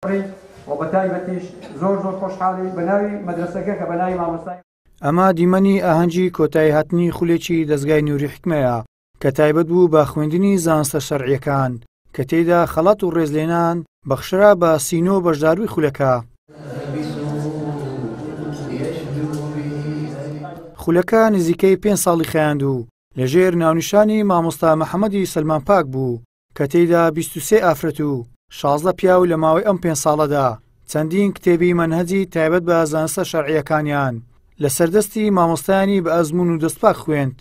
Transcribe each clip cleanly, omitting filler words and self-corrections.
وبتایبەتیش زۆر خۆشحاڵی بەناوی مەدرسەکە کە بەناوی مامۆستای ئەمە دیمەنی ئاهەنگی کۆتایی هاتنی خولێکی دەستگای نووری حکمەیە کە تایبەت بوو بە خوێندنی زانستە شەرعیەکان کە تێیدا خەڵات و ڕێزلێنان بەخشرا بە سینۆ بەشداروی خولەکە. خولەکە نزیکەی 5 ساڵی خەیاند و لەژێر ناونیشانی مامۆستا محەممەدی سلمان پاک بوو کە تێیدا 23 ئافرەت و 16 پیاو لە ماوەی ئەم 5 ساڵەدا چەندین کتێبی مەنهەجی تایبەت بە زانستە شەرعیەکانیان لە سەردەستی مامۆستایانی بە ئەزموون و دەستپاک خوێند.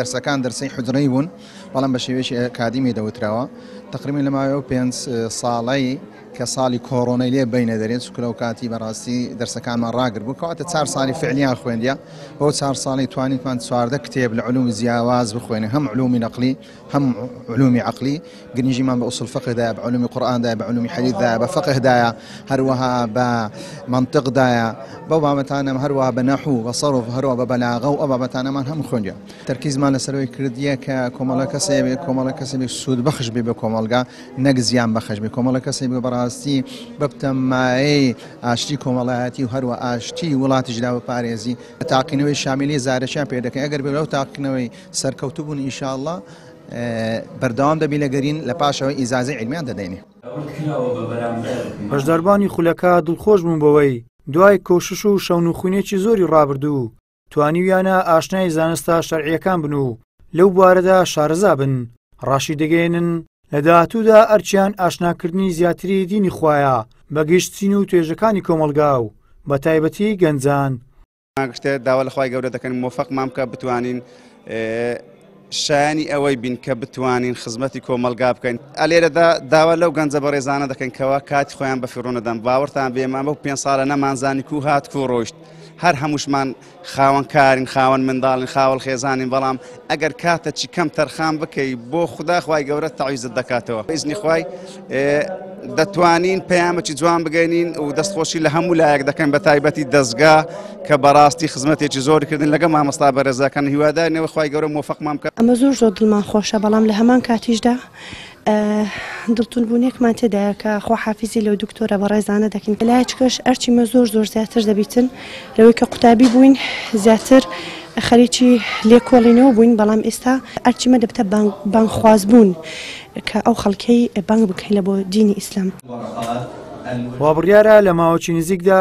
دەرسەکان دەرسەی حودڕەی بوون بەڵام بە شێوەیەکی ئەکادیمی دەوتراوە تقریبا لە ماوەی 5 ساڵی کە ساڵی کۆڕۆنای لێ بینە دەرێت چونکە لەو کاتی بەڕاستی دەرسەکانمان ڕاگر بوو کەواتە 4 ساڵی فعلیان خوێندیە بۆ 4 ساڵی توانیتمان 14 کتێب لە علومی جیاواز بخوێنێ هەم علومی نەقلی هەم علومی عقلی گرنگیمان بە ئوسوڵ فقهدایە بە علومی قورئاندایە بە علومی حەدیثدایە بە فقهدایە هەروەها بە منطقدایە بەو بابەتانە هەروەها بە نەحوو بە سەرف هەروەها بە بەلاغە و ئەو بابەتانەمان هەم خوێندیە. تەرکیزمان لەسەرەوەی کردیە کە کۆمەڵە کەسێک سوود بەخش بێ بە کۆمەلگا نەک زیان بەخش بێ کۆمەڵە کەسێک بەڕاستی بەبتەمایەی ئاشتی کۆمەڵایەتی و هەروە ئاشتی وڵاتیشدا بە پارێزی تاقینەوەی شامیلی زارەشیان پێ دەکەن ئەگەر بێ لەو تاقینەوەی سەرکەوتوو بوون ئینشاءالله بەردەوام دەبی لە گەرین لە پاشەوەی ئیزازەی علمیان دەدەینێ. بەشداربانی خولەکە دڵخۆش بوون بەوەی دوای کۆشش و شەونوخوونێکی زۆری ڕابردوو توانیویانە ئاشنای زانستە شەرعیەکان بن و لەو بوارەدا شارەزا بن ڕاشی دەگەێنن لە داهاتوودا ئەرچیان ئاشناکردنی زیاتری دینی خوایە بە گەشتچین و توێژەکانی کۆمەلگا و بە تایبەتی گەنجان. گشتە داوا لە خوای گەورە دەکەن موفەقمان بکە بتوانین شایانی ئەوەی بین کە بتوانین خزمەتی کۆمەلگا بکەین. ئەلێرەدا داوا لەو گەنجە بەڕێزانە دەکەن کەوا کاتی خۆیان بە فیڕۆنەدەن باوەڕتان بێمان بەو 5 ساڵە نەمانزانی کو هات کو ڕۆیشت هەر هەمووشمان خاوەن کارین خاوەن منداڵین خاوەڵ خێزانین بەڵام ئەگەر کاتەکی کەم تەرخان بکەی بۆ خوددا خوای گەورە تەعویزت دەکاتەوە بەئیزنی خوای دەتوانین پەیامێکی جوان بگەینین و دەستخۆشی لە هەموو لایەک دەکەن بە تایبەتی دەستگا کە بەڕاستی خزمەتێکی زۆری کردن لەگە مامۆستا بەڕێزەکان هیوادارینەوە خوای گەورە موفەقمان بکات. ئەمە زۆر دڵمان خۆشە بەڵام لە هەمان کاتیشدا دڵتونبوونێکمان تێدایە کە خواحافیزی لەو دکتۆرە بەڕێزانە دەکەین لایەکەش ئەرچیمە زۆر زیاتر دەبیتن لەوەی کە قوتابی بووین زیاتر خەریکی لێکۆڵینەوە بووین بەڵام ئێستا ئەرچیمە دەبتە بانخواز بوون کە ئەو خەڵکەی بانگ بکەین لە بۆ دینی ئیسلام. وابڕیارە لە ماوەی نزیکدا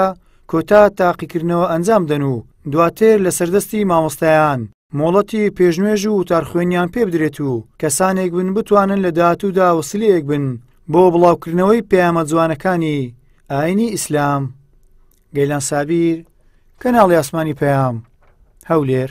کۆتا تاقیکردنەوە ئەنجام دەن و دواتر لە سەردەستی مامۆستایان مۆڵەتی پێشنوێژ و تارخوێنیان پێ بدرێت و کەسانێک بن بتوانن لە داهاتوودا وسیلەیەک بن بۆ بڵاوکردنەوەی پەیامە جوانەکانی ئاینی ئیسلام. گەیلان سابیر، کەناڵی ئاسمانی پەیام، هەولێر.